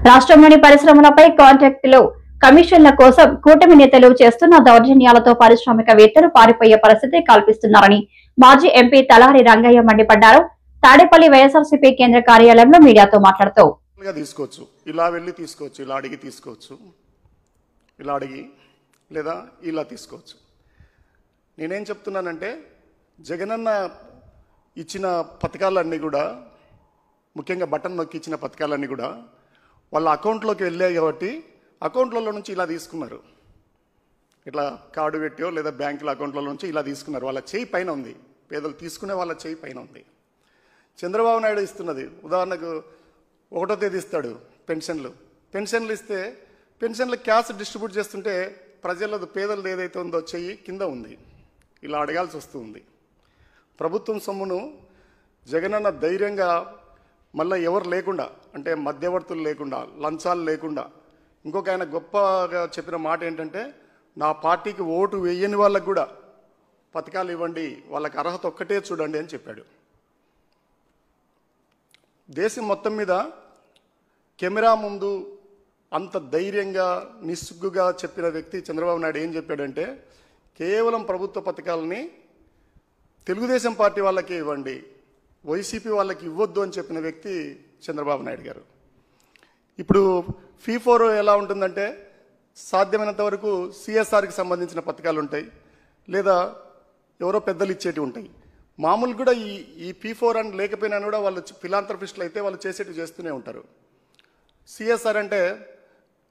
రాష్ట్రంలోని పరిశ్రమలపై కాంట్రాక్టులు కమిషన్ల కోసం కూటమి నేతలు చేస్తున్న దౌర్జన్యాలతో పారిశ్రామికవేత్తలు పారిపోయే పరిస్థితి కల్పిస్తున్నారని మాజీ ఎంపీ తలారి రంగయ్య మండిపడ్డారు. తాడేపల్లి వైఎస్ఆర్సీపీ కేంద్ర కార్యాలయంలో మీడియాతో మాట్లాడుతూ తీసుకోవచ్చు, ఇలా వెళ్ళి తీసుకోవచ్చు, ఇలా అడిగి తీసుకోవచ్చు, ఇలా అడిగి లేదా ఇలా తీసుకోవచ్చు. నేనేం చెప్తున్నానంటే జగనన్న ఇచ్చిన పథకాలన్నీ కూడా, ముఖ్యంగా బటన్ నొక్కి ఇచ్చిన పథకాలన్నీ కూడా వాళ్ళ అకౌంట్లోకి వెళ్ళాయి కాబట్టి అకౌంట్లలో నుంచి ఇలా తీసుకున్నారు. ఇట్లా కార్డు పెట్టో లేదా బ్యాంకుల అకౌంట్లలో నుంచి ఇలా తీసుకున్నారు. వాళ్ళ చేయి పైన ఉంది, పేదలు తీసుకునే వాళ్ళ చేయి పైన ఉంది. చంద్రబాబు నాయుడు ఇస్తున్నది, ఉదాహరణకు 1వ తేదీ ఇస్తాడు పెన్షన్లు ఇస్తే పెన్షన్లు క్యాష్ డిస్ట్రిబ్యూట్ చేస్తుంటే ప్రజలది పేదలది ఏదైతే ఉందో చెయ్యి కింద ఉంది, ఇలా అడగాల్సి వస్తుంది. ప్రభుత్వం సొమ్మును జగనన్న ధైర్యంగా మళ్ళీ ఎవరు లేకుండా, అంటే మధ్యవర్తులు లేకుండా, లంచాలు లేకుండా, ఇంకొక ఆయన గొప్పగా చెప్పిన మాట ఏంటంటే, నా పార్టీకి ఓటు వేయని వాళ్ళకు కూడా పథకాలు ఇవ్వండి, వాళ్ళకి అర్హత ఒక్కటే చూడండి అని చెప్పాడు. దేశం మొత్తం మీద కెమెరా ముందు అంత ధైర్యంగా నిస్సిగ్గుగా చెప్పిన వ్యక్తి చంద్రబాబు నాయుడు ఏం చెప్పాడంటే, కేవలం ప్రభుత్వ పథకాలని తెలుగుదేశం పార్టీ వాళ్ళకే ఇవ్వండి, వైసీపీ వాళ్ళకి ఇవ్వద్దు అని చెప్పిన వ్యక్తి చంద్రబాబు నాయుడు గారు. ఇప్పుడు ఫీ4 ఎలా ఉంటుందంటే, సాధ్యమైనంత వరకు సిఎస్ఆర్కి సంబంధించిన పథకాలు ఉంటాయి, లేదా ఎవరో పెద్దలు ఇచ్చేటివి ఉంటాయి. మామూలు కూడా ఈ P4 అని లేకపోయినా కూడా వాళ్ళు ఫిలాంథ్రపిస్టులు అయితే వాళ్ళు చేసేటివి చేస్తూనే ఉంటారు. సిఎస్ఆర్ అంటే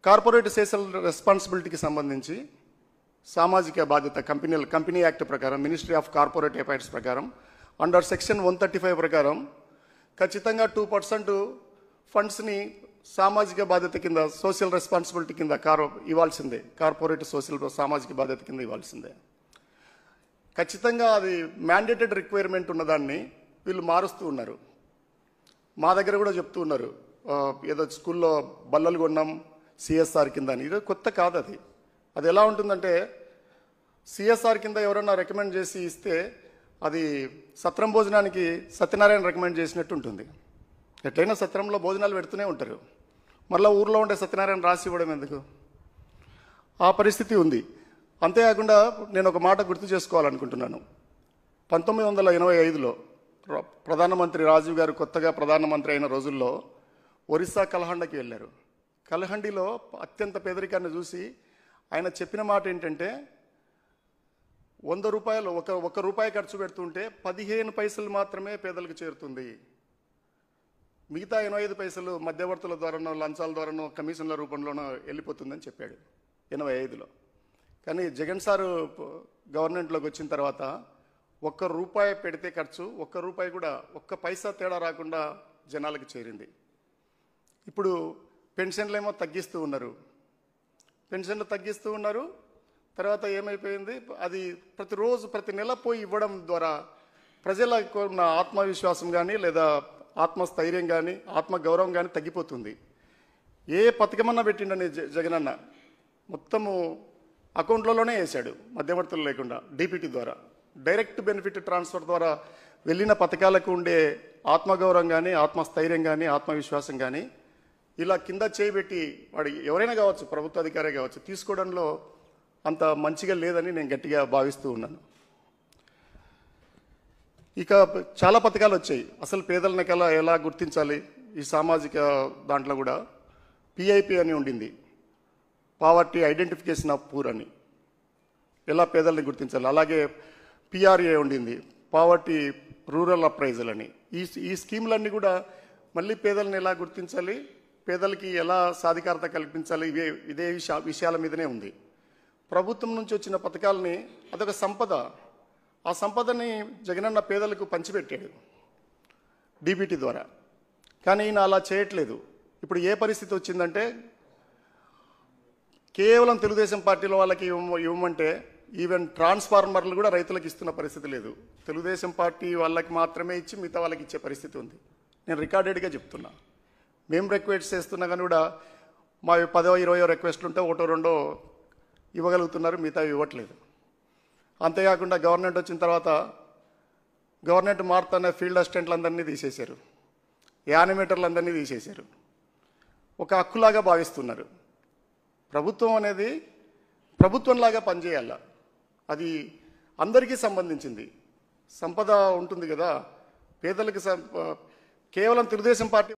కార్పొరేట్ సోషల్ రెస్పాన్సిబిలిటీకి సంబంధించి సామాజిక బాధ్యత, కంపెనీ యాక్ట్ ప్రకారం, మినిస్ట్రీ ఆఫ్ కార్పొరేట్ అఫైర్స్ ప్రకారం, అండర్ సెక్షన్ 135 ప్రకారం ఖచ్చితంగా 2% ఫండ్స్ని సామాజిక బాధ్యత కింద, సోషల్ రెస్పాన్సిబిలిటీ కింద ఇవ్వాల్సిందే, కార్పొరేట్ సోషల్ సామాజిక బాధ్యత కింద ఇవ్వాల్సిందే. ఖచ్చితంగా అది మ్యాండేటెడ్ రిక్వైర్మెంట్ ఉన్నదాన్ని వీళ్ళు మారుస్తూ ఉన్నారు. మా దగ్గర కూడా చెప్తూ ఉన్నారు, ఏదో స్కూల్లో బల్లలు కొన్నాం సిఎస్ఆర్ కింద అని. ఇది కొత్త కాదు. అది ఎలా ఉంటుందంటే, సిఎస్ఆర్ కింద ఎవరన్నా రికమెండ్ చేసి ఇస్తే అది సత్రం భోజనానికి సత్యనారాయణ రికమెండ్ చేసినట్టు ఉంటుంది. ఎట్లయినా సత్రంలో భోజనాలు పెడుతూనే ఉంటారు, మళ్ళీ ఊర్లో ఉండే సత్యనారాయణ రాసి ఇవ్వడం ఎందుకు? ఆ పరిస్థితి ఉంది. అంతేకాకుండా నేను ఒక మాట గుర్తు చేసుకోవాలనుకుంటున్నాను. 1985లో ప్రధానమంత్రి రాజీవ్ గారు కొత్తగా ప్రధానమంత్రి అయిన రోజుల్లో ఒరిస్సా కలహండకి వెళ్ళారు. కలహండిలో అత్యంత పేదరికాన్ని చూసి ఆయన చెప్పిన మాట ఏంటంటే, 100 రూపాయలు ఒక రూపాయి ఖర్చు పెడుతుంటే 15 పైసలు మాత్రమే పేదలకు చేరుతుంది, మిగతా 85 పైసలు మధ్యవర్తుల ద్వారానో, లంచాల ద్వారానో, కమిషన్ల రూపంలోనో వెళ్ళిపోతుందని చెప్పాడు 85లో. కానీ జగన్ సారు గవర్నమెంట్లోకి వచ్చిన తర్వాత 1 రూపాయి పెడితే ఖర్చు, 1 రూపాయి కూడా 1 పైసా తేడా రాకుండా జనాలకు చేరింది. ఇప్పుడు పెన్షన్లు తగ్గిస్తూ ఉన్నారు. తర్వాత ఏమైపోయింది, అది ప్రతిరోజు ప్రతి నెల పోయి ఇవ్వడం ద్వారా ప్రజలకు ఉన్న ఆత్మవిశ్వాసం కానీ, లేదా ఆత్మస్థైర్యం కానీ, ఆత్మగౌరవం కానీ తగ్గిపోతుంది. ఏ పథకమన్నా పెట్టిండని జగనన్న మొత్తము అకౌంట్లలోనే వేశాడు, మధ్యవర్తులు లేకుండా, డీపీటీ ద్వారా, డైరెక్ట్ బెనిఫిట్ ట్రాన్స్ఫర్ ద్వారా వెళ్ళిన పథకాలకు ఉండే ఆత్మగౌరవం కానీ, ఆత్మస్థైర్యం కానీ, ఆత్మవిశ్వాసం కానీ ఇలా కింద చేయబెట్టి వాడు ఎవరైనా కావచ్చు, ప్రభుత్వ అధికారే కావచ్చు, తీసుకోవడంలో అంత మంచిగా లేదని నేను గట్టిగా భావిస్తూ ఉన్నాను. ఇక చాలా పథకాలు వచ్చాయి. అసలు పేదలని ఎలా గుర్తించాలి? ఈ సామాజిక దాంట్లో కూడా పిఐపి అని ఉండింది, పావర్టీ ఐడెంటిఫికేషన్ ఆఫ్ పూర్ అని, ఎలా పేదల్ని గుర్తించాలి. అలాగే పిఆర్ఏ ఉండింది, పావర్టీ రూరల్ అప్రైజల్ అని. ఈ స్కీములన్నీ కూడా మళ్ళీ పేదల్ని ఎలా గుర్తించాలి, పేదలకి ఎలా సాధికారత కల్పించాలి, ఇదే విషయాల మీదనే ఉంది. ప్రభుత్వం నుంచి వచ్చిన పథకాలని అదొక సంపద, ఆ సంపదని జగనన్న పేదలకు పంచిపెట్టాడు డీబీటీ ద్వారా. కానీ ఈయన అలా చేయట్లేదు. ఇప్పుడు ఏ పరిస్థితి వచ్చిందంటే, కేవలం తెలుగుదేశం పార్టీలో వాళ్ళకి ఇవ్వమంటే ఈవెన్ ట్రాన్స్ఫార్మర్లు కూడా రైతులకు ఇస్తున్న పరిస్థితి లేదు. తెలుగుదేశం పార్టీ వాళ్ళకి మాత్రమే ఇచ్చి మిగతా వాళ్ళకి ఇచ్చే పరిస్థితి ఉంది. నేను రికార్డెడ్గా చెప్తున్నా. మేము రిక్వెస్ట్ చేస్తున్నా కానీ కూడా మా 10-20 రిక్వెస్ట్లు ఉంటే 1-2 ఇవ్వగలుగుతున్నారు, మిగతా ఇవ్వట్లేదు. అంతేకాకుండా గవర్నమెంట్ వచ్చిన తర్వాత గవర్నమెంట్ మారుతున్న ఫీల్డ్ అసిస్టెంట్లు అందరినీ తీసేశారు, యానిమేటర్లు అందరినీ తీసేశారు. ఒక హక్కులాగా భావిస్తున్నారు. ప్రభుత్వం అనేది ప్రభుత్వంలాగా పనిచేయాల, అది అందరికీ సంబంధించింది. సంపద ఉంటుంది కదా, పేదలకు కేవలం తెలుగుదేశం పార్టీ